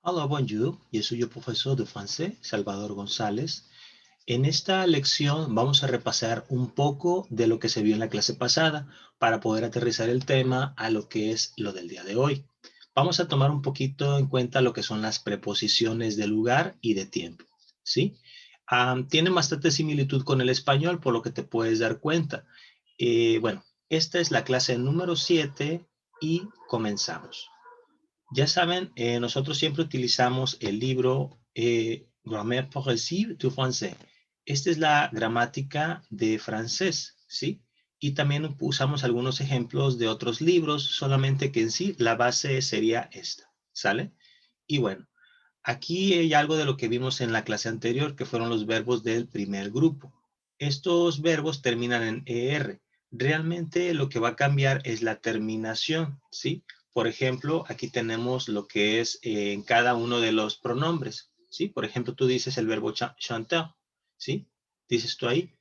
Hola, bonjour. Yo soy el profesor de francés, Salvador González. En esta lección vamos a repasar un poco de lo que se vio en la clase pasada para poder aterrizar el tema a lo que es lo del día de hoy. Vamos a tomar un poquito en cuenta lo que son las preposiciones de lugar y de tiempo, ¿sí? Tienen bastante similitud con el español, por lo que te puedes dar cuenta. Bueno, esta es la clase número 7 y comenzamos. Ya saben, nosotros siempre utilizamos el libro Grammaire progressive du français. Esta es la gramática de francés, ¿sí? Y también usamos algunos ejemplos de otros libros, solamente que en sí la base sería esta, ¿sale? Y bueno, aquí hay algo de lo que vimos en la clase anterior, que fueron los verbos del primer grupo. Estos verbos terminan en ER. Realmente lo que va a cambiar es la terminación, ¿sí? Por ejemplo, aquí tenemos lo que es en cada uno de los pronombres, ¿sí? Por ejemplo, tú dices el verbo chanter, ¿sí? Dices tú ahí,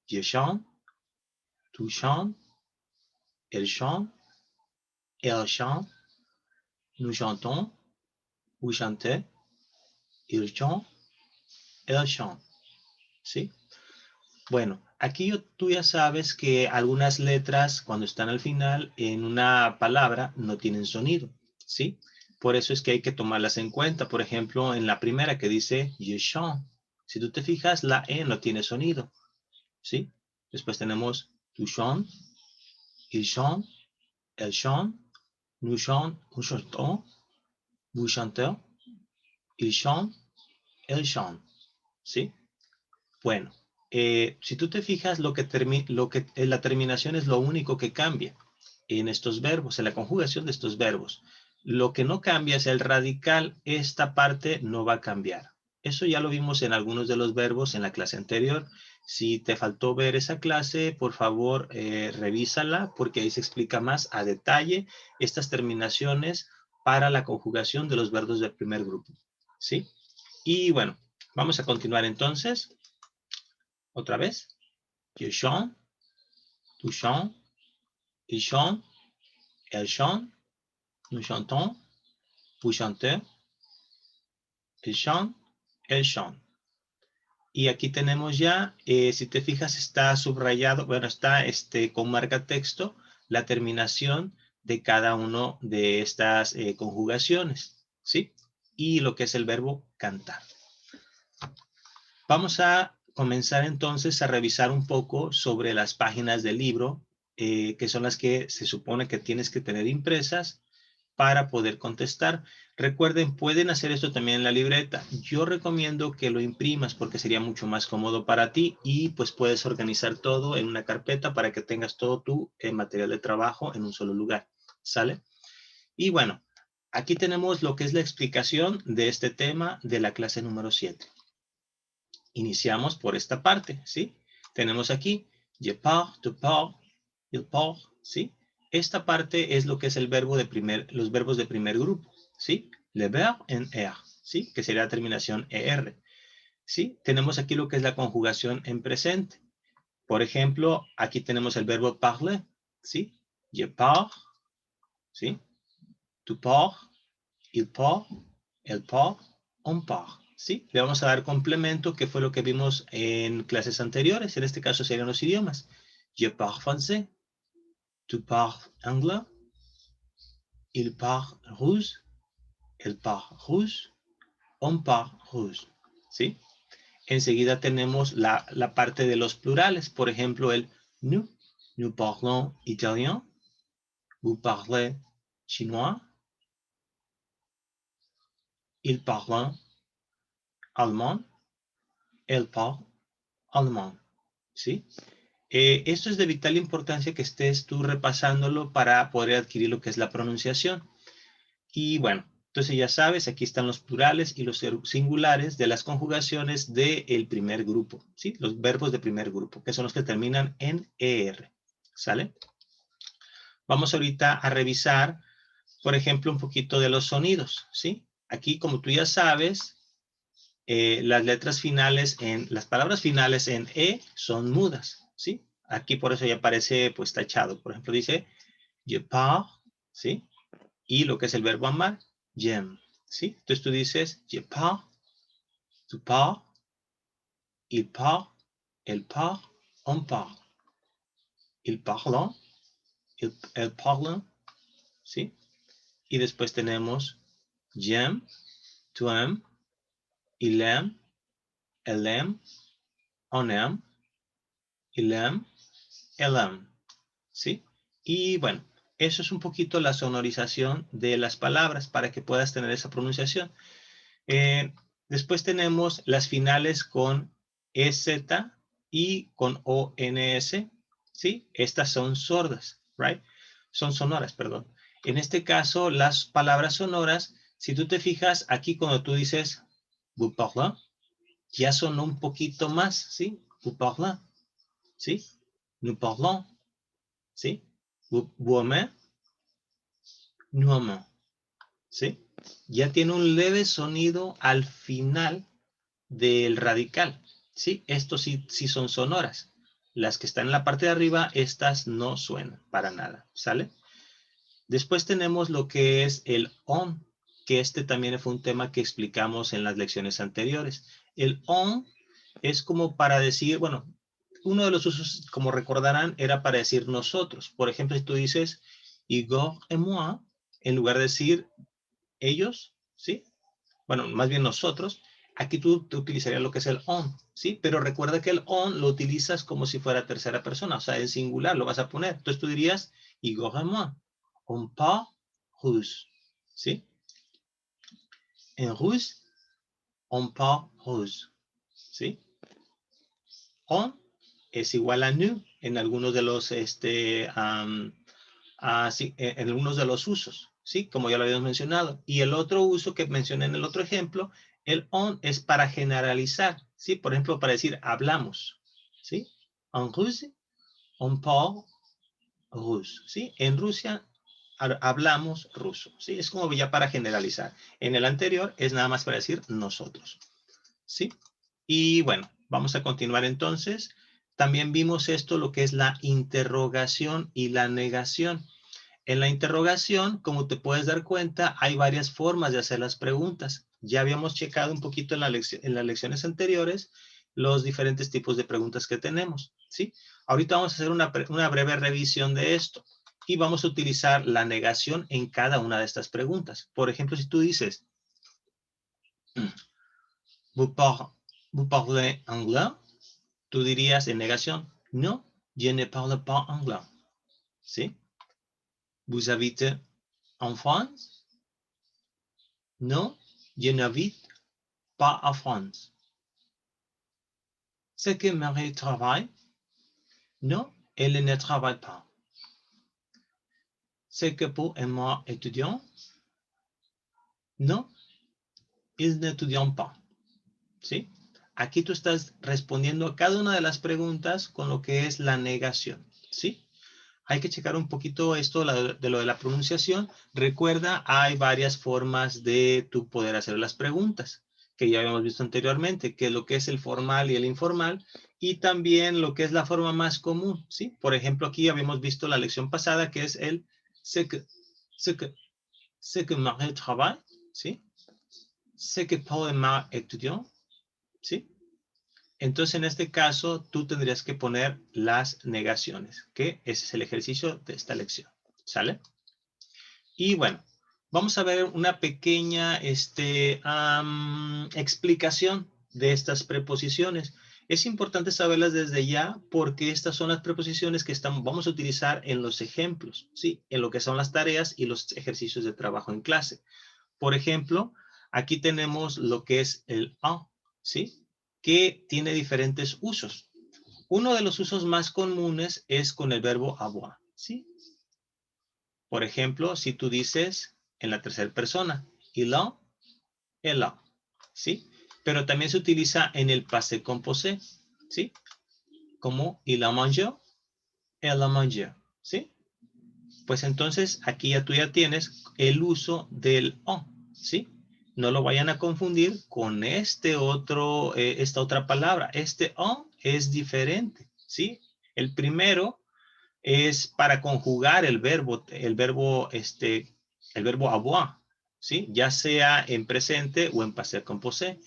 je chante, tu chantes, elle chante, elle chante, nous chantons, vous chantez, il chante, elle chante, ¿sí? Bueno, aquí tú ya sabes que algunas letras cuando están al final en una palabra no tienen sonido, ¿sí? Por eso es que hay que tomarlas en cuenta. Por ejemplo, en la primera que dice je chante, si tú te fijas, la E no tiene sonido, ¿sí? Después tenemos tu chante, il chante, elle chante, nous chantons, vous chantez, il chante, elle chante, ¿sí? Bueno, si tú te fijas, la terminación es lo único que cambia en estos verbos, en la conjugación de estos verbos. Lo que no cambia es el radical. Esta parte no va a cambiar. Eso ya lo vimos en algunos de los verbos en la clase anterior. Si te faltó ver esa clase, por favor, revísala porque ahí se explica más a detalle estas terminaciones para la conjugación de los verbos del primer grupo. ¿Sí? Y bueno, vamos a continuar entonces. Otra vez. Je chante, tu chantes, il chante, elle chante, nous chantons, vous chantez, il chante, elle chante. Y aquí tenemos ya, si te fijas, está subrayado, bueno, está con marca texto la terminación de cada uno de estas conjugaciones, ¿sí? Y lo que es el verbo cantar. Vamos a comenzar entonces a revisar un poco sobre las páginas del libro, que son las que se supone que tienes que tener impresas para poder contestar. Recuerden, pueden hacer esto también en la libreta. Yo recomiendo que lo imprimas porque sería mucho más cómodo para ti y pues puedes organizar todo en una carpeta para que tengas todo tu material de trabajo en un solo lugar. ¿Sale? Y bueno, aquí tenemos lo que es la explicación de este tema de la clase número 7. Iniciamos por esta parte, ¿sí? Tenemos aquí, je pars, tu pars, il part, ¿sí? Esta parte es lo que es el verbo de los verbos de primer grupo, ¿sí? Le verbe en er, ¿sí? Que sería la terminación er, ¿sí? Tenemos aquí lo que es la conjugación en presente. Por ejemplo, aquí tenemos el verbo parler, ¿sí? Je pars, ¿sí? Tu pars, il part, elle part, on part, ¿sí? Le vamos a dar complemento, que fue lo que vimos en clases anteriores. En este caso serían los idiomas. Je parle français, tu parles anglais, il parle russe, elle parle russe, on parle russe, ¿sí? Enseguida tenemos la parte de los plurales. Por ejemplo, el nous parlons italien, vous parlez chinois, il parle allemand, elle parle allemand, ¿sí? Esto es de vital importancia que estés tú repasándolo para poder adquirir lo que es la pronunciación. Y bueno, entonces ya sabes, aquí están los plurales y los singulares de las conjugaciones del primer grupo, ¿sí? Los verbos de primer grupo, que son los que terminan en ER, ¿sale? Vamos ahorita a revisar, por ejemplo, un poquito de los sonidos, ¿sí? Aquí, como tú ya sabes, las palabras finales en E son mudas, ¿sí? Aquí por eso ya aparece pues tachado. Por ejemplo, dice je pars, ¿sí? Y lo que es el verbo amar, j'aime, ¿sí? Entonces tú dices, je pars, tu pars, il part, elle part, on part. Il parle, elle parle, ¿sí? Y después tenemos j'aime, tu aimes, il aime, elle aime, on aime, il aime, elle aime, ¿sí? Y bueno, eso es un poquito la sonorización de las palabras para que puedas tener esa pronunciación. Después tenemos las finales con EZ y con ONS, ¿sí? Estas son sordas, right? Son sonoras, perdón. En este caso, las palabras sonoras, si tú te fijas aquí cuando tú dices vous parlez, ya sonó un poquito más, ¿sí? Vous parlez, ¿sí? Nous parlons, ¿sí? Vous aimez, nous aimons, ¿sí? Ya tiene un leve sonido al final del radical, ¿sí? Estos sí son sonoras. Las que están en la parte de arriba, estas no suenan para nada, ¿sale? Después tenemos lo que es el on, que este también fue un tema que explicamos en las lecciones anteriores. El on es como para decir, bueno, uno de los usos, como recordarán, era para decir nosotros. Por ejemplo, si tú dices Igor et moi, en lugar de decir ellos, ¿sí? Bueno, más bien nosotros, aquí tú utilizarías lo que es el on, ¿sí? Pero recuerda que el on lo utilizas como si fuera tercera persona, o sea, en singular lo vas a poner. Entonces tú dirías, Igor et moi, on parle russe, ¿sí? En russe, on parle russe, ¿sí? On es igual a nous en algunos de los, sí, en algunos de los usos, ¿sí? Como ya lo habíamos mencionado. Y el otro uso que mencioné en el otro ejemplo, el on es para generalizar, ¿sí? Por ejemplo, para decir hablamos, ¿sí? En Rusia, on parle russe, ¿sí? En Rusia hablamos ruso, ¿sí? Es como ya para generalizar. En el anterior es nada más para decir nosotros, ¿sí? Y bueno, vamos a continuar entonces. También vimos esto, lo que es la interrogación y la negación. En la interrogación, como te puedes dar cuenta, hay varias formas de hacer las preguntas. Ya habíamos checado un poquito en las lecciones anteriores los diferentes tipos de preguntas que tenemos, ¿sí? Ahorita vamos a hacer una breve revisión de esto y vamos a utilizar la negación en cada una de estas preguntas. Por ejemplo, si tú dices, vous parlez anglais? Tú dirías en negación, no, je ne parle pas anglais, ¿sí? Vous habitez en France? Non, je n'habite pas en France. C'est que Marie travaille? Non, elle ne travaille pas. C'est que pour un moi étudiant? Non, ils n'étudient pas. ¿Sí? Aquí tú estás respondiendo a cada una de las preguntas con lo que es la negación. ¿Sí? Hay que checar un poquito esto de lo de la pronunciación. Recuerda, hay varias formas de tú poder hacer las preguntas, que ya habíamos visto anteriormente, que es lo que es el formal y el informal, y también lo que es la forma más común, ¿sí? Por ejemplo, aquí habíamos visto la lección pasada, que es el c'est que Marie travaille, ¿sí? C'est que Paul est ma étudiant, ¿sí? Entonces, en este caso, tú tendrías que poner las negaciones, que ese es el ejercicio de esta lección. ¿Sale? Y bueno, vamos a ver una pequeña explicación de estas preposiciones. Es importante saberlas desde ya porque estas son las preposiciones que vamos a utilizar en los ejemplos, ¿sí? En lo que son las tareas y los ejercicios de trabajo en clase. Por ejemplo, aquí tenemos lo que es el en, ¿sí? Que tiene diferentes usos. Uno de los usos más comunes es con el verbo avoir, ¿sí? Por ejemplo, si tú dices en la tercera persona, il a, elle a, ¿sí? Pero también se utiliza en el passé composé, ¿sí? Como il a mangé, elle a mangé, ¿sí? Pues entonces aquí ya tú ya tienes el uso del on, ¿sí? No lo vayan a confundir con esta otra palabra. Este on es diferente, ¿sí? El primero es para conjugar el verbo avoir, ¿sí? Ya sea en presente o en passé composé.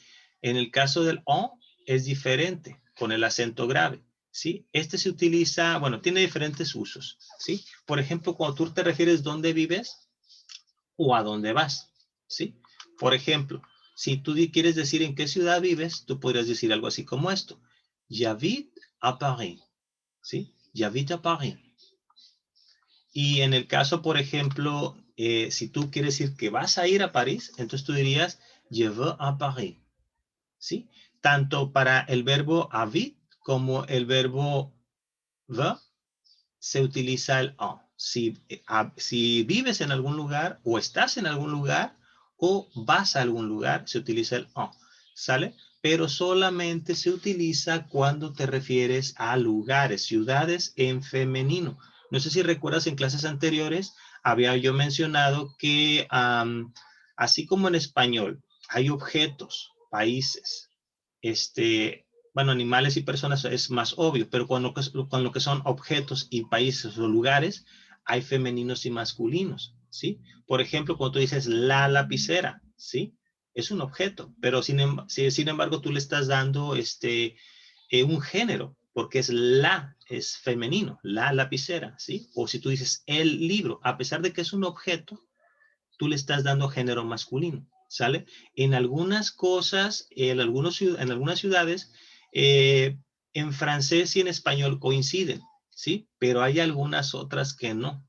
En el caso del on es diferente con el acento grave, ¿sí? Este se utiliza, bueno, tiene diferentes usos, ¿sí? Por ejemplo, cuando tú te refieres dónde vives o a dónde vas, ¿sí? Por ejemplo, si tú quieres decir en qué ciudad vives, tú podrías decir algo así como esto. J'habite à Paris, ¿sí? J'habite à Paris. Y en el caso, por ejemplo, si tú quieres decir que vas a ir a París, entonces tú dirías je veux à Paris, ¿sí? Tanto para el verbo habit como el verbo veux se utiliza el en. Si vives en algún lugar o estás en algún lugar o vas a algún lugar, se utiliza el en, ¿sale? Pero solamente se utiliza cuando te refieres a lugares, ciudades en femenino. No sé si recuerdas en clases anteriores, había yo mencionado que así como en español hay objetos, países, bueno, animales y personas es más obvio, pero con lo que son objetos y países o lugares, hay femeninos y masculinos, ¿sí? Por ejemplo, cuando tú dices la lapicera, ¿sí? Es un objeto, pero sin embargo tú le estás dando un género, porque es femenino, la lapicera, ¿sí? O si tú dices el libro, a pesar de que es un objeto, tú le estás dando género masculino, ¿sale? En algunas cosas, en algunas ciudades, en francés y en español coinciden, ¿sí? Pero hay algunas otras que no,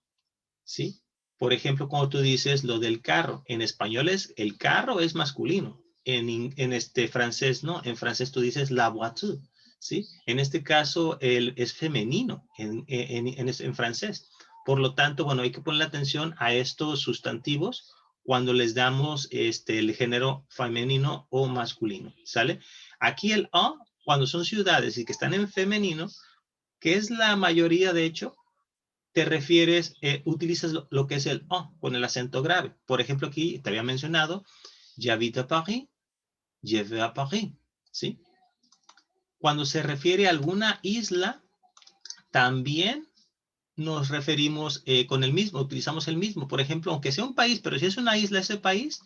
¿sí? Por ejemplo, cuando tú dices lo del carro, en español el carro es masculino, en este francés no, en francés tú dices la voiture, ¿sí? En este caso es femenino en francés. Por lo tanto, bueno, hay que poner atención a estos sustantivos cuando les damos el género femenino o masculino, ¿sale? Aquí el a, cuando son ciudades y que están en femenino, que es la mayoría de hecho, te refieres, utilizas lo que es el en con el acento grave. Por ejemplo, aquí te había mencionado, j'habite à Paris, je vais à Paris, ¿sí? Cuando se refiere a alguna isla, también nos referimos con el mismo, utilizamos el mismo. Por ejemplo, aunque sea un país, pero si es una isla ese país,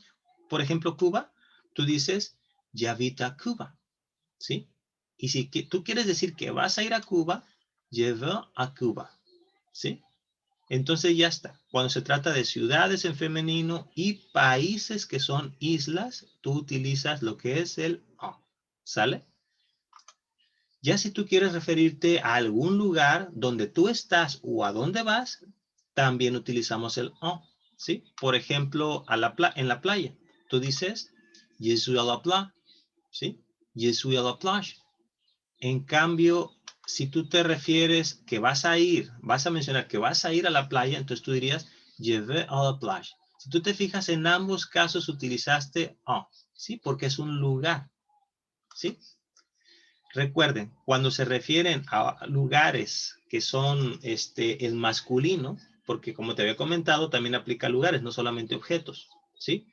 por ejemplo, Cuba, tú dices, j'habite à Cuba, ¿sí? Y si tú quieres decir que vas a ir a Cuba, je vais à Cuba, ¿sí? Entonces ya está. Cuando se trata de ciudades en femenino y países que son islas, tú utilizas lo que es el en, ¿sale? Ya si tú quieres referirte a algún lugar donde tú estás o a dónde vas, también utilizamos el en, ¿sí? Por ejemplo, en la playa, tú dices, je suis à la plage, ¿sí? Je suis à la plage. En cambio, si tú te refieres que vas a mencionar que vas a ir a la playa, entonces tú dirías, je vais à la plage. Si tú te fijas, en ambos casos utilizaste en, ¿sí? Porque es un lugar, ¿sí? Recuerden, cuando se refieren a lugares que son el masculino, porque como te había comentado, también aplica a lugares, no solamente objetos, ¿sí?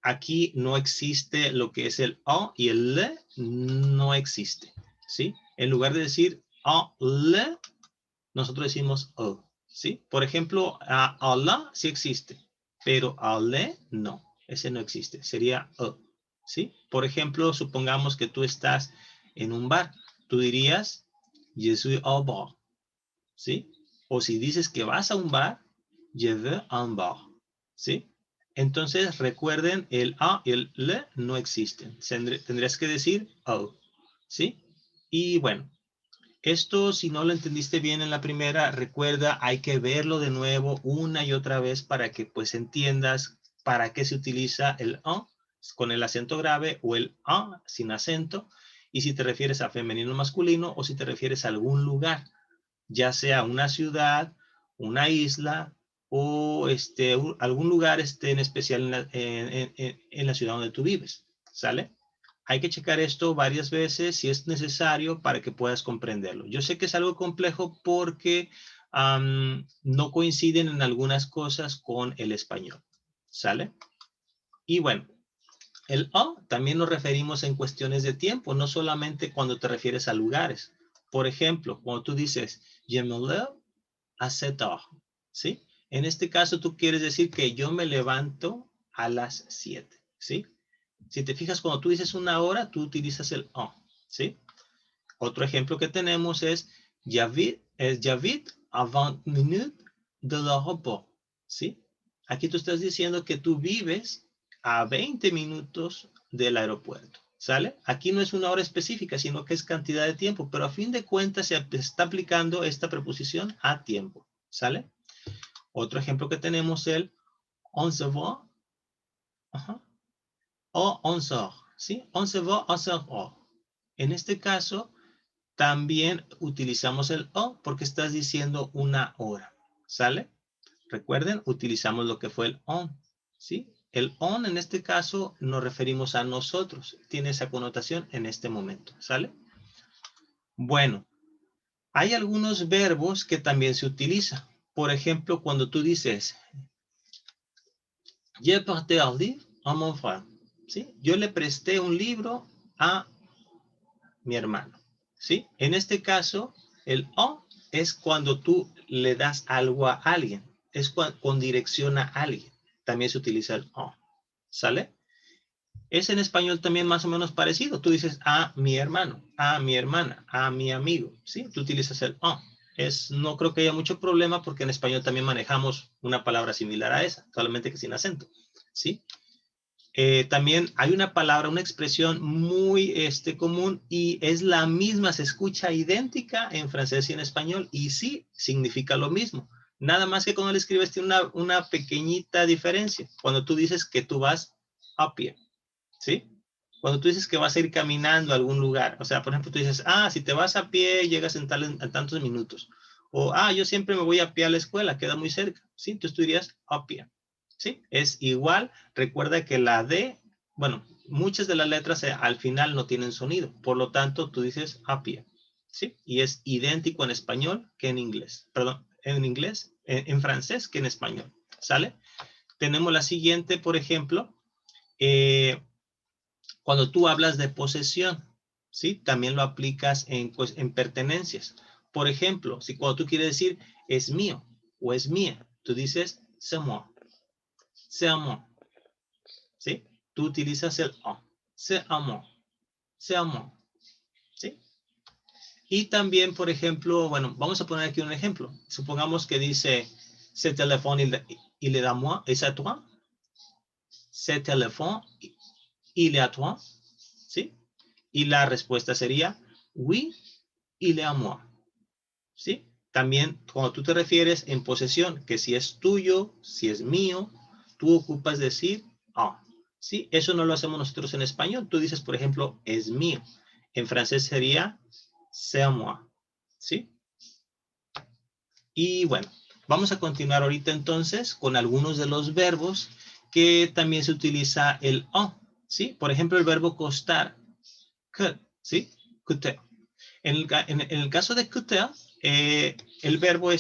Aquí no existe lo que es el en y el le no existe, ¿sí? En lugar de decir en le, nosotros decimos o, ¿sí? Por ejemplo, a la sí existe, pero a le no, ese no existe, sería o, ¿sí? Por ejemplo, supongamos que tú estás en un bar, tú dirías je suis au bar, ¿sí? O si dices que vas a un bar, je vais à un bar, ¿sí? Entonces recuerden, el a y el le no existen. Tendrías que decir o, ¿sí? Y bueno, esto si no lo entendiste bien en la primera, recuerda, hay que verlo de nuevo una y otra vez para que pues entiendas para qué se utiliza el en con el acento grave o el en sin acento, y si te refieres a femenino o masculino o si te refieres a algún lugar, ya sea una ciudad, una isla o algún lugar en especial en la ciudad donde tú vives, ¿sale? Hay que checar esto varias veces si es necesario para que puedas comprenderlo. Yo sé que es algo complejo porque no coinciden en algunas cosas con el español, ¿sale? Y bueno, el o también nos referimos en cuestiones de tiempo, no solamente cuando te refieres a lugares. Por ejemplo, cuando tú dices, je me lève à 7 heures, ¿sí? En este caso tú quieres decir que yo me levanto a las 7, ¿sí? Si te fijas, cuando tú dices una hora, tú utilizas el on, ¿sí? Otro ejemplo que tenemos es J'habite à 20 minutes de l'aéroport, ¿sí? Aquí tú estás diciendo que tú vives a 20 minutos del aeropuerto, ¿sale? Aquí no es una hora específica, sino que es cantidad de tiempo, pero a fin de cuentas se está aplicando esta preposición a tiempo, ¿sale? Otro ejemplo que tenemos es el on se va, o on sort, ¿sí? On se va, on sort. En este caso, también utilizamos el o porque estás diciendo una hora, ¿sale? Recuerden, utilizamos lo que fue el on, ¿sí? El on en este caso nos referimos a nosotros, tiene esa connotación en este momento, ¿sale? Bueno, hay algunos verbos que también se utilizan. Por ejemplo, cuando tú dices, j'ai prêté un livre à mon frère, ¿sí? Yo le presté un libro a mi hermano, ¿sí? En este caso, el on es cuando tú le das algo a alguien, es con dirección a alguien. También se utiliza el on, ¿sale? Es en español también más o menos parecido. Tú dices a mi hermano, a mi hermana, a mi amigo, ¿sí? Tú utilizas el on. No creo que haya mucho problema porque en español también manejamos una palabra similar a esa, solamente que sin acento, ¿sí? También hay una palabra, una expresión muy común y es la misma, se escucha idéntica en francés y en español y sí significa lo mismo. Nada más que cuando le escribes tiene una pequeñita diferencia. Cuando tú dices que tú vas a pie, ¿sí? Cuando tú dices que vas a ir caminando a algún lugar, o sea, por ejemplo, tú dices, si te vas a pie, llegas en tantos minutos. O, yo siempre me voy a pie a la escuela, queda muy cerca, ¿sí? Entonces tú dirías a pie. ¿Sí? Es igual. Recuerda que la D, bueno, muchas de las letras al final no tienen sonido. Por lo tanto, tú dices a pie. ¿Sí? Y es idéntico en español que en inglés. Perdón, en inglés, en francés que en español. ¿Sale? Tenemos la siguiente, por ejemplo, cuando tú hablas de posesión, ¿sí? También lo aplicas en pertenencias. Por ejemplo, si cuando tú quieres decir es mío o es mía, tú dices c'est moi. C'est à moi, ¿sí? Tú utilizas el on. C'est à moi. C'est à moi, ¿sí? Y también, por ejemplo, bueno, vamos a poner aquí un ejemplo. Supongamos que dice, ce téléphone, il est à moi, es à toi. Ce téléphone, il est à toi, ¿sí? Y la respuesta sería, oui, il est à moi, ¿sí? También, cuando tú te refieres en posesión, que si es tuyo, si es mío, tú ocupas decir, ¿sí? Eso no lo hacemos nosotros en español. Tú dices, por ejemplo, es mío. En francés sería c'est à moi, ¿sí? Y bueno, vamos a continuar ahorita entonces con algunos de los verbos que también se utiliza el on, ¿sí? Por ejemplo, el verbo costar, ¿sí? Coûter. En el caso de coûter, el verbo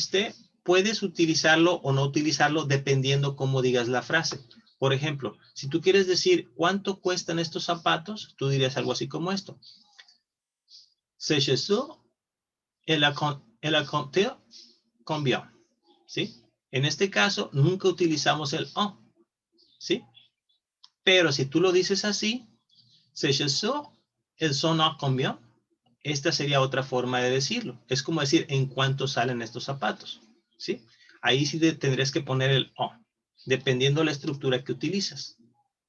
puedes utilizarlo o no utilizarlo dependiendo cómo digas la frase. Por ejemplo, si tú quieres decir cuánto cuestan estos zapatos, tú dirías algo así como esto. Ces chaussures, elle a compté combien, ¿sí? En este caso, nunca utilizamos el on, ¿sí? Pero si tú lo dices así, ces chaussures, elles sont à combien? Esta sería otra forma de decirlo. Es como decir, ¿en cuánto salen estos zapatos? ¿Sí? Ahí sí tendrías que poner el on, dependiendo de la estructura que utilizas.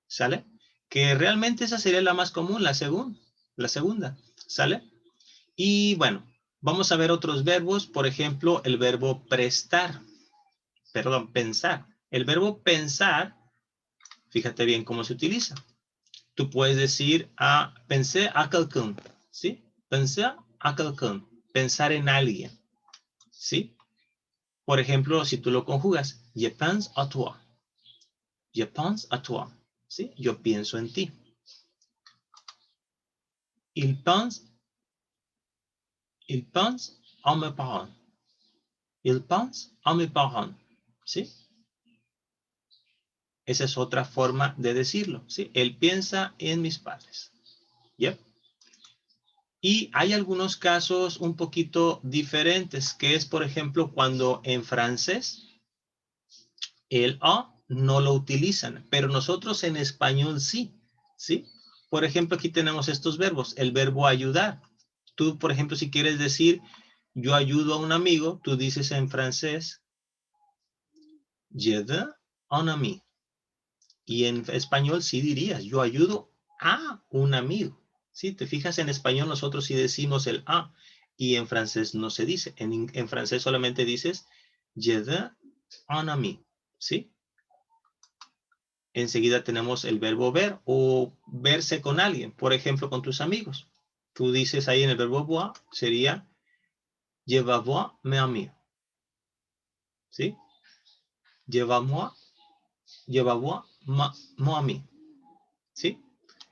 ¿Sale? Que realmente esa sería la más común, la segunda. ¿Sale? Y bueno, vamos a ver otros verbos. Por ejemplo, el verbo pensar. El verbo pensar, fíjate bien cómo se utiliza. Tú puedes decir, pensé a quelqu'un, ¿sí? Pensar a quelqu'un, pensar en alguien, ¿sí? Por ejemplo, si tú lo conjugas, je pense à toi, je pense à toi, ¿sí? Yo pienso en ti. Il pense à mes parents, il pense à mes parents, ¿sí? Esa es otra forma de decirlo, ¿sí? Él piensa en mis padres, ¿ya? Y hay algunos casos un poquito diferentes, que es, por ejemplo, cuando en francés el a no lo utilizan, pero nosotros en español sí, ¿sí? Por ejemplo, aquí tenemos estos verbos, el verbo ayudar. Tú, por ejemplo, si quieres decir, yo ayudo a un amigo, tú dices en francés, j'aide un ami. Y en español sí dirías, yo ayudo a un amigo. Si te fijas, en español nosotros sí decimos el a, y en francés no se dice. En francés solamente dices, j'aide un ami. ¿Sí? Enseguida tenemos el verbo ver o verse con alguien, por ejemplo, con tus amigos. Tú dices ahí en el verbo voir, sería je vais voir mes amis. ¿Sí? Je vais moi, je vais voir mon ami. ¿Sí?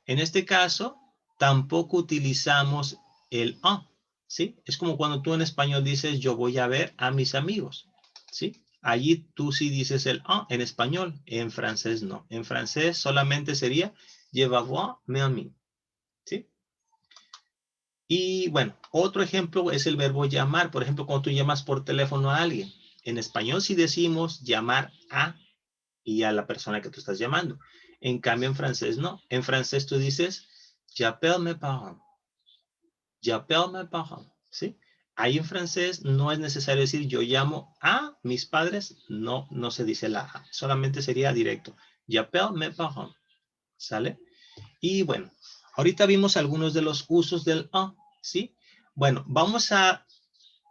En este caso, tampoco utilizamos el a, ¿sí? Es como cuando tú en español dices, yo voy a ver a mis amigos, ¿sí? Allí tú sí dices el a en español, en francés no. En francés solamente sería, je vais voir mes amis, ¿sí? Y bueno, otro ejemplo es el verbo llamar. Por ejemplo, cuando tú llamas por teléfono a alguien. En español sí decimos llamar a y a la persona que tú estás llamando. En cambio, en francés no. En francés tú dices, j'appelle mes parents. J'appelle mes parents. ¿Sí? Ahí en francés no es necesario decir yo llamo a mis padres. No, no se dice la a. Solamente sería directo. J'appelle mes parents. ¿Sale? Y bueno, ahorita vimos algunos de los usos del a. ¿Sí? Bueno, vamos a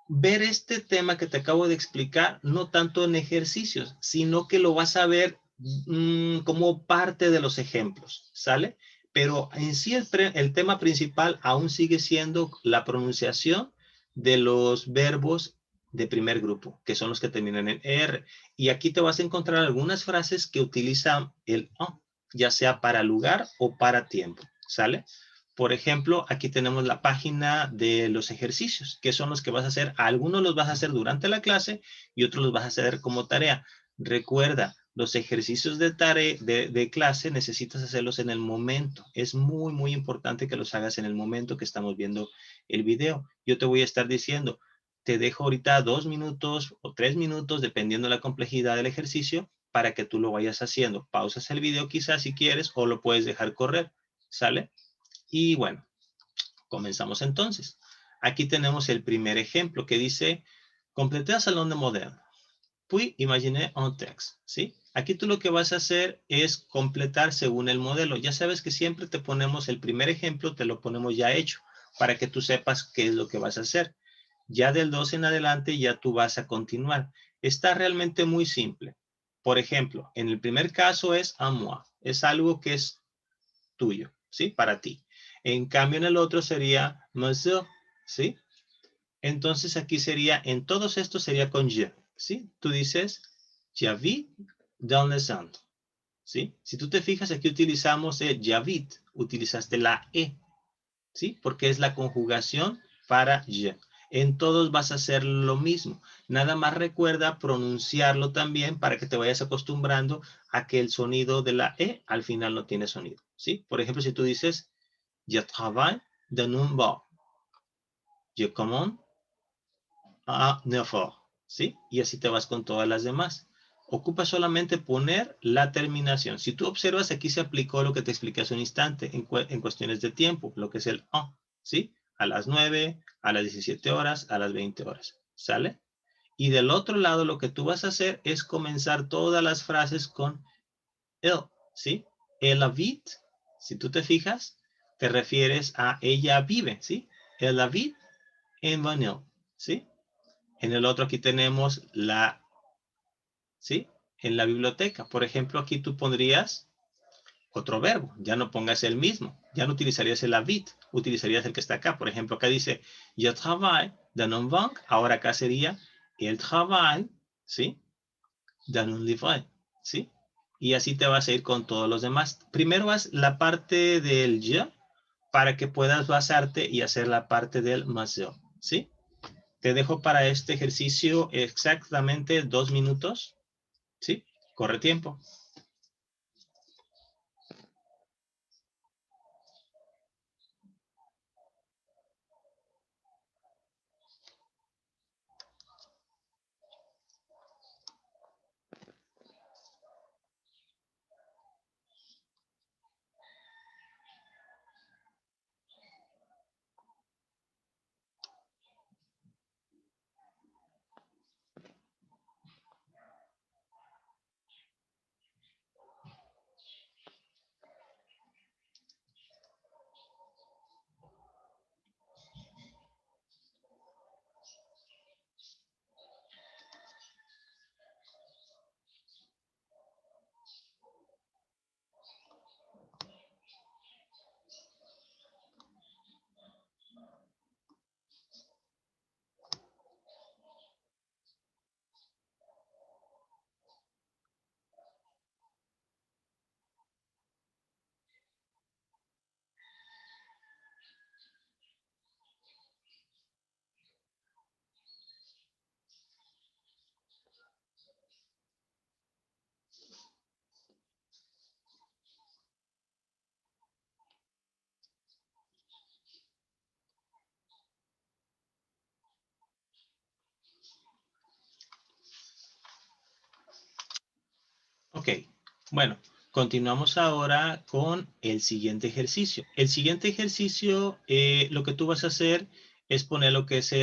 ver este tema que te acabo de explicar, no tanto en ejercicios, sino que lo vas a ver como parte de los ejemplos, ¿sale? Pero en sí el tema principal aún sigue siendo la pronunciación de los verbos de primer grupo, que son los que terminan en R. Y aquí te vas a encontrar algunas frases que utilizan el "on", ya sea para lugar o para tiempo, ¿sale? Por ejemplo, aquí tenemos la página de los ejercicios, que son los que vas a hacer. Algunos los vas a hacer durante la clase y otros los vas a hacer como tarea. Recuerda, los ejercicios de tarea de clase necesitas hacerlos en el momento. Es muy, muy importante que los hagas en el momento que estamos viendo el video. Yo te voy a estar diciendo, te dejo ahorita 2 minutos o 3 minutos, dependiendo de la complejidad del ejercicio, para que tú lo vayas haciendo. Pausas el video quizás si quieres o lo puedes dejar correr. ¿Sale? Y bueno, comenzamos entonces. Aquí tenemos el primer ejemplo que dice, complété un salón de modelo. Puis imaginé un texte, ¿sí? Aquí tú lo que vas a hacer es completar según el modelo. Ya sabes que siempre te ponemos el primer ejemplo, te lo ponemos ya hecho, para que tú sepas qué es lo que vas a hacer. Ya del 2 en adelante ya tú vas a continuar. Está realmente muy simple. Por ejemplo, en el primer caso es à moi, es algo que es tuyo, ¿sí? Para ti. En cambio, en el otro sería monsieur, ¿sí? Entonces aquí sería, en todos estos sería con je, ¿sí? Tú dices, j'habite dans le centre, ¿sí? Si tú te fijas, aquí utilizamos el j'habite, utilizaste la e, ¿sí? Porque es la conjugación para je. En todos vas a hacer lo mismo. Nada más recuerda pronunciarlo también para que te vayas acostumbrando a que el sonido de la e al final no tiene sonido, ¿sí? Por ejemplo, si tú dices, je travaille dans un bar, je commande a Neofor, ¿sí? Y así te vas con todas las demás. Ocupa solamente poner la terminación. Si tú observas, aquí se aplicó lo que te expliqué hace un instante en cuestiones de tiempo, lo que es el "en", ¿sí? A las 9, a las 17 horas, a las 20 horas, ¿sale? Y del otro lado, lo que tú vas a hacer es comenzar todas las frases con el, ¿sí? Elle habite, si tú te fijas, te refieres a ella vive, ¿sí? Elle habite en Vanille, ¿sí? En el otro aquí tenemos la, ¿sí? En la biblioteca. Por ejemplo, aquí tú pondrías otro verbo. Ya no pongas el mismo. Ya no utilizarías el habit. Utilizarías el que está acá. Por ejemplo, acá dice, je travaille dans un banque. Ahora acá sería, el travaille, ¿sí? Dans un livret, ¿sí? Y así te vas a ir con todos los demás. Primero vas la parte del je para que puedas basarte y hacer la parte del monsieur, ¿sí? Te dejo para este ejercicio exactamente 2 minutos. ¿Sí? Corre tiempo. Ok, bueno, continuamos ahora con el siguiente ejercicio. El siguiente ejercicio, lo que tú vas a hacer es poner lo que es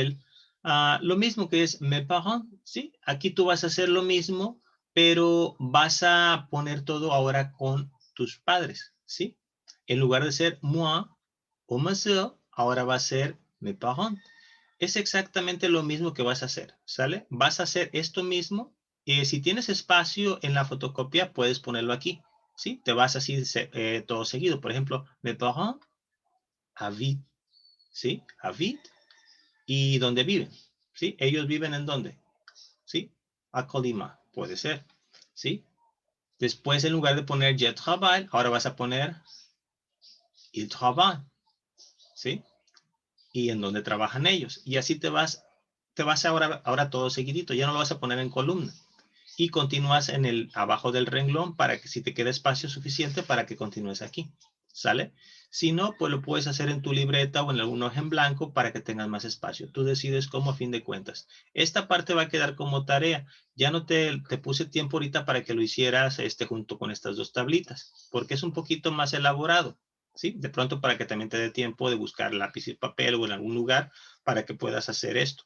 lo mismo que es mes parents, ¿sí? Aquí tú vas a hacer lo mismo, pero vas a poner todo ahora con tus padres, ¿sí? En lugar de ser moi o ma soeur, ahora va a ser mes parents. Es exactamente lo mismo que vas a hacer, ¿sale? Vas a hacer esto mismo. Si tienes espacio en la fotocopia, puedes ponerlo aquí, ¿sí? Te vas así todo seguido. Por ejemplo, mes parents habitent, ¿sí? Habitent. ¿Y dónde viven? ¿Sí? ¿Ellos viven en dónde? ¿Sí? A Colima, puede ser, ¿sí? Después, en lugar de poner je travaille, ahora vas a poner il travaille, ¿sí? Y en dónde trabajan ellos. Y así te vas ahora todo seguidito. Ya no lo vas a poner en columna. Y continúas en abajo del renglón para que si te queda espacio suficiente para que continúes aquí. ¿Sale? Si no, pues lo puedes hacer en tu libreta o en algún hoja en blanco para que tengas más espacio. Tú decides cómo a fin de cuentas. Esta parte va a quedar como tarea. Ya no te puse tiempo ahorita para que lo hicieras junto con estas dos tablitas, porque es un poquito más elaborado. ¿Sí? De pronto para que también te dé tiempo de buscar lápiz y papel o en algún lugar para que puedas hacer esto.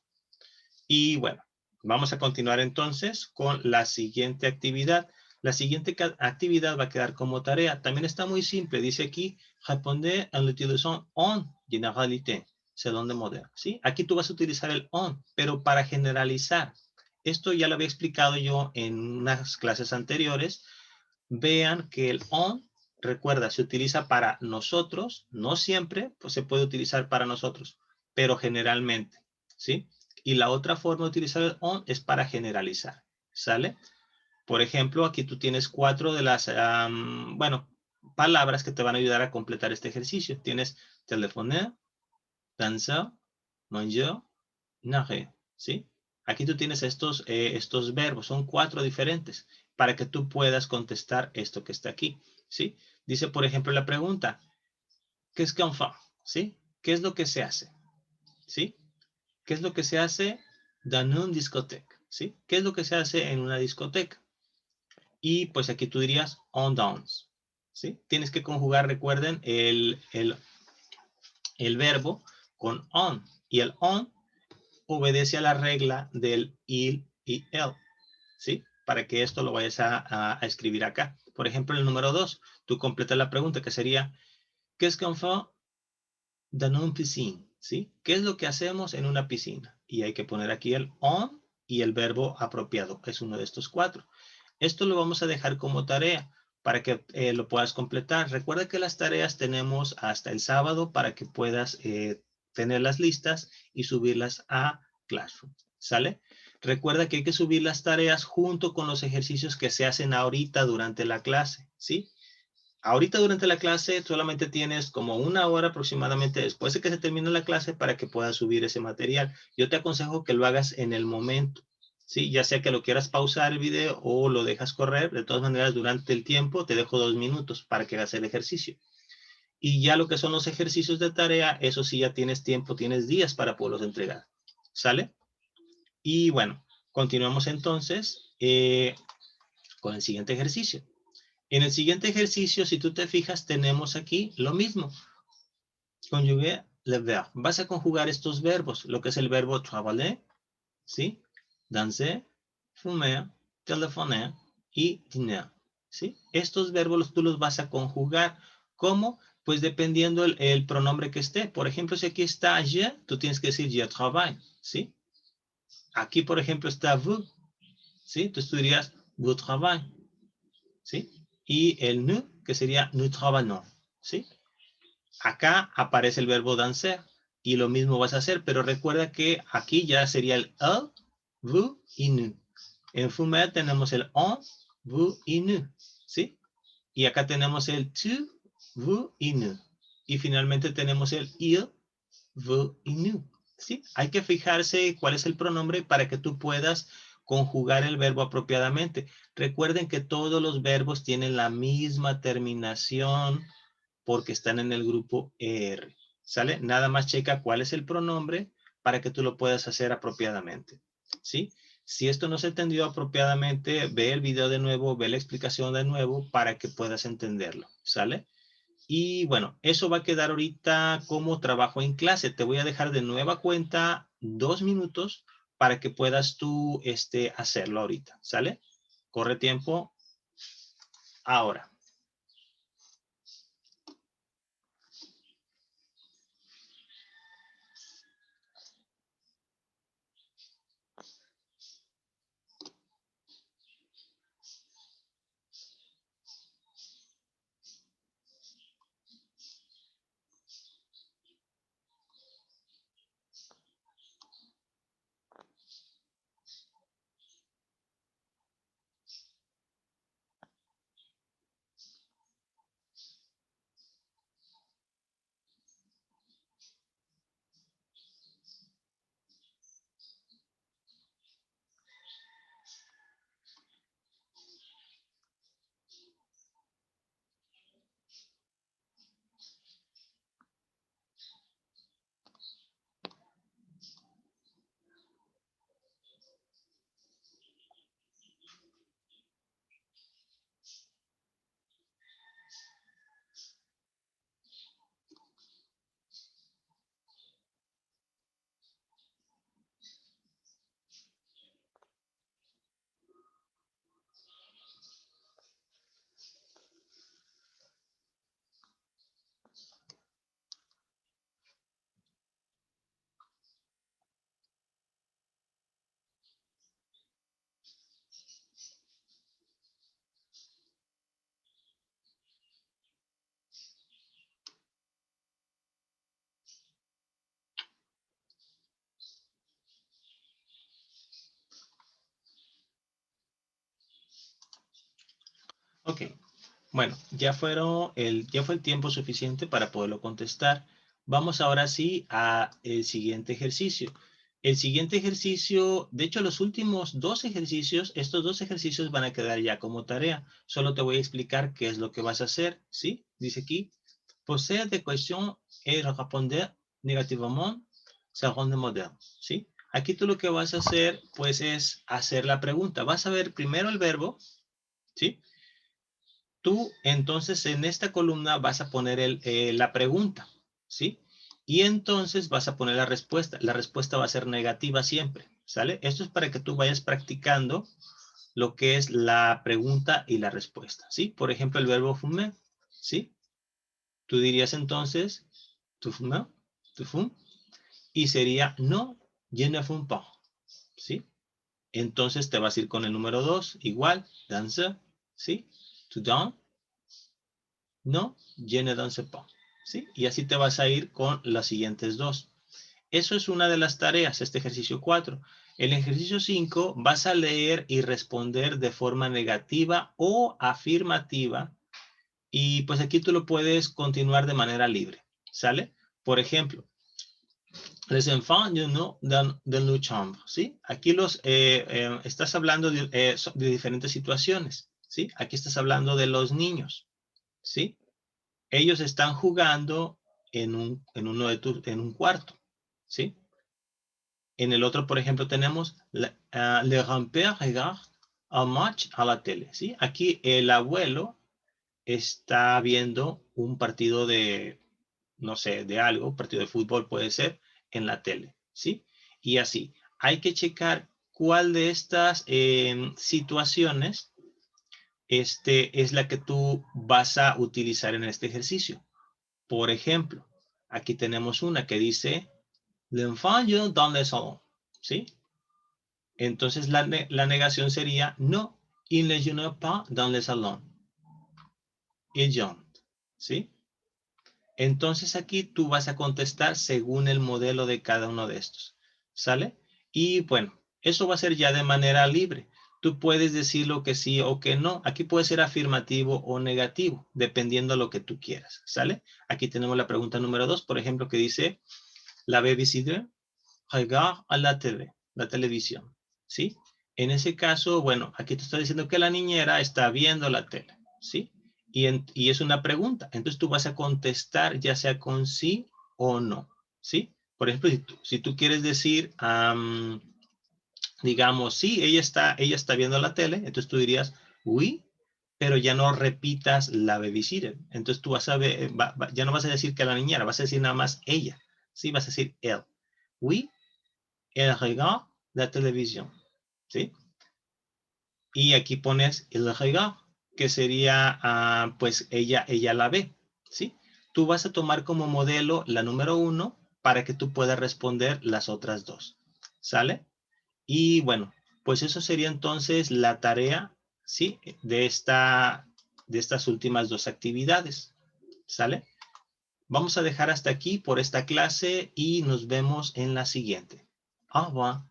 Y bueno, vamos a continuar entonces con la siguiente actividad. La siguiente actividad va a quedar como tarea. También está muy simple. Dice aquí, répondez en l'utilisation on généralité, selon de modelo. ¿Sí? Aquí tú vas a utilizar el on, pero para generalizar. Esto ya lo había explicado yo en unas clases anteriores. Vean que el on, recuerda, se utiliza para nosotros, no siempre, pues se puede utilizar para nosotros, pero generalmente, ¿sí? Y la otra forma de utilizar el on es para generalizar, ¿sale? Por ejemplo, aquí tú tienes 4 de las, bueno, palabras que te van a ayudar a completar este ejercicio. Tienes téléphoner, danser, manger, nager, ¿sí? Aquí tú tienes estos verbos, son 4 diferentes para que tú puedas contestar esto que está aquí, ¿sí? Dice, por ejemplo, la pregunta, ¿qué es qu'on fait? ¿Sí? ¿Qué es lo que se hace? ¿Sí? ¿Qué es lo que se hace dans une discothèque? ¿Sí? ¿Qué es lo que se hace en una discoteca? Y pues aquí tú dirías on dance, ¿sí? Tienes que conjugar, recuerden, el verbo con on. Y el on obedece a la regla del il y el, ¿sí? Para que esto lo vayas a escribir acá. Por ejemplo, el número 2, tú completas la pregunta que sería, ¿qué es qu'on fait dans une piscine? ¿Sí? ¿Qué es lo que hacemos en una piscina? Y hay que poner aquí el on y el verbo apropiado. Es uno de estos 4. Esto lo vamos a dejar como tarea para que lo puedas completar. Recuerda que las tareas tenemos hasta el sábado para que puedas tenerlas listas y subirlas a Classroom. ¿Sale? Recuerda que hay que subir las tareas junto con los ejercicios que se hacen ahorita durante la clase. ¿Sí? Ahorita durante la clase solamente tienes como 1 hora aproximadamente después de que se termine la clase para que puedas subir ese material. Yo te aconsejo que lo hagas en el momento, ¿sí? Ya sea que lo quieras pausar el video o lo dejas correr. De todas maneras, durante el tiempo te dejo 2 minutos para que hagas el ejercicio. Y ya lo que son los ejercicios de tarea, eso sí ya tienes tiempo, tienes días para poderlos entregar. ¿Sale? Y bueno, continuamos entonces con el siguiente ejercicio. En el siguiente ejercicio, si tú te fijas, tenemos aquí lo mismo. Conjuguer le verbe. Vas a conjugar estos verbos, lo que es el verbo travailler, ¿sí? Danser, fumer, téléphoner y dîner, ¿sí? Estos verbos tú los vas a conjugar. ¿Cómo? Pues dependiendo el pronombre que esté. Por ejemplo, si aquí está je, tú tienes que decir je travaille, ¿sí? Aquí, por ejemplo, está vous, ¿sí? Entonces tú dirías vous travaillez, ¿sí? Y el nous, que sería nous travaillons, ¿sí? Acá aparece el verbo danser y lo mismo vas a hacer, pero recuerda que aquí ya sería el vous y nous. En fumer tenemos el on, vous y nous, ¿sí? Y acá tenemos el tu, vous y nous. Y finalmente tenemos el il, vous y nous, ¿sí? Hay que fijarse cuál es el pronombre para que tú puedas conjugar el verbo apropiadamente. Recuerden que todos los verbos tienen la misma terminación porque están en el grupo ER. ¿Sale? Nada más checa cuál es el pronombre para que tú lo puedas hacer apropiadamente. ¿Sí? Si esto no se entendió apropiadamente, ve el video de nuevo, ve la explicación de nuevo para que puedas entenderlo, ¿sale? Y bueno, eso va a quedar ahorita como trabajo en clase. Te voy a dejar de nueva cuenta 2 minutos para que puedas tú hacerlo ahorita, ¿sale? Corre tiempo ahora. Ok. Bueno, ya fue el tiempo suficiente para poderlo contestar. Vamos ahora sí a el siguiente ejercicio. El siguiente ejercicio, de hecho, los últimos 2 ejercicios, estos 2 ejercicios van a quedar ya como tarea. Solo te voy a explicar qué es lo que vas a hacer, ¿sí? Dice aquí, poseer des questions et répondre négativement seront de modèle, ¿sí? Aquí tú lo que vas a hacer, pues, es hacer la pregunta. Vas a ver primero el verbo, ¿sí? Tú entonces en esta columna vas a poner la pregunta, ¿sí? Y entonces vas a poner la respuesta. La respuesta va a ser negativa siempre, ¿sale? Esto es para que tú vayas practicando lo que es la pregunta y la respuesta, ¿sí? Por ejemplo, el verbo fumer, ¿sí? Tú dirías entonces, tu fumes, tu fumes, y sería no, je ne fume pas, ¿sí? Entonces te vas a ir con el número 2, igual, danse, ¿sí? Tu danses. No, je ne danse pas. ¿Sí? Y así te vas a ir con las siguientes 2. Eso es una de las tareas, este ejercicio 4. El ejercicio 5 vas a leer y responder de forma negativa o afirmativa. Y pues aquí tú lo puedes continuar de manera libre. ¿Sale? Por ejemplo, les enfants de la chambre. ¿Sí? Aquí estás hablando de diferentes situaciones. ¿Sí? Aquí estás hablando de los niños. ¿Sí? Ellos están jugando en un cuarto, ¿sí? En el otro, por ejemplo, tenemos le grand-père regarde un match a la tele, ¿sí? Aquí el abuelo está viendo un partido de, no sé, de algo, un partido de fútbol puede ser, en la tele, ¿sí? Y así, hay que checar cuál de estas situaciones es la que tú vas a utilizar en este ejercicio. Por ejemplo, aquí tenemos una que dice l'enfant joue dans le salon, ¿sí? Entonces la negación sería no, il ne joue pas dans le salon, il joue, ¿sí? Entonces aquí tú vas a contestar según el modelo de cada uno de estos, ¿sale? Y bueno, eso va a ser ya de manera libre. Tú puedes decir lo que sí o que no. Aquí puede ser afirmativo o negativo, dependiendo de lo que tú quieras, ¿sale? Aquí tenemos la pregunta número 2, por ejemplo, que dice, la babysitter regarde a la televisión, ¿sí? En ese caso, bueno, aquí te está diciendo que la niñera está viendo la tele, ¿sí? Y es una pregunta. Entonces tú vas a contestar ya sea con sí o no, ¿sí? Por ejemplo, si tú quieres decir, digamos, sí, ella está viendo la tele, entonces tú dirías, oui, pero ya no repitas la babysitter. Entonces tú vas a ver, ya no vas a decir que la niñera, vas a decir nada más ella. Sí, vas a decir él. Oui, elle regarde la televisión. ¿Sí? Y aquí pones el regarde, que sería, pues ella la ve. ¿Sí? Tú vas a tomar como modelo la número 1 para que tú puedas responder las otras dos. ¿Sale? Y bueno, pues eso sería entonces la tarea, ¿sí? De estas últimas dos actividades, ¿sale? Vamos a dejar hasta aquí por esta clase y nos vemos en la siguiente. Au revoir.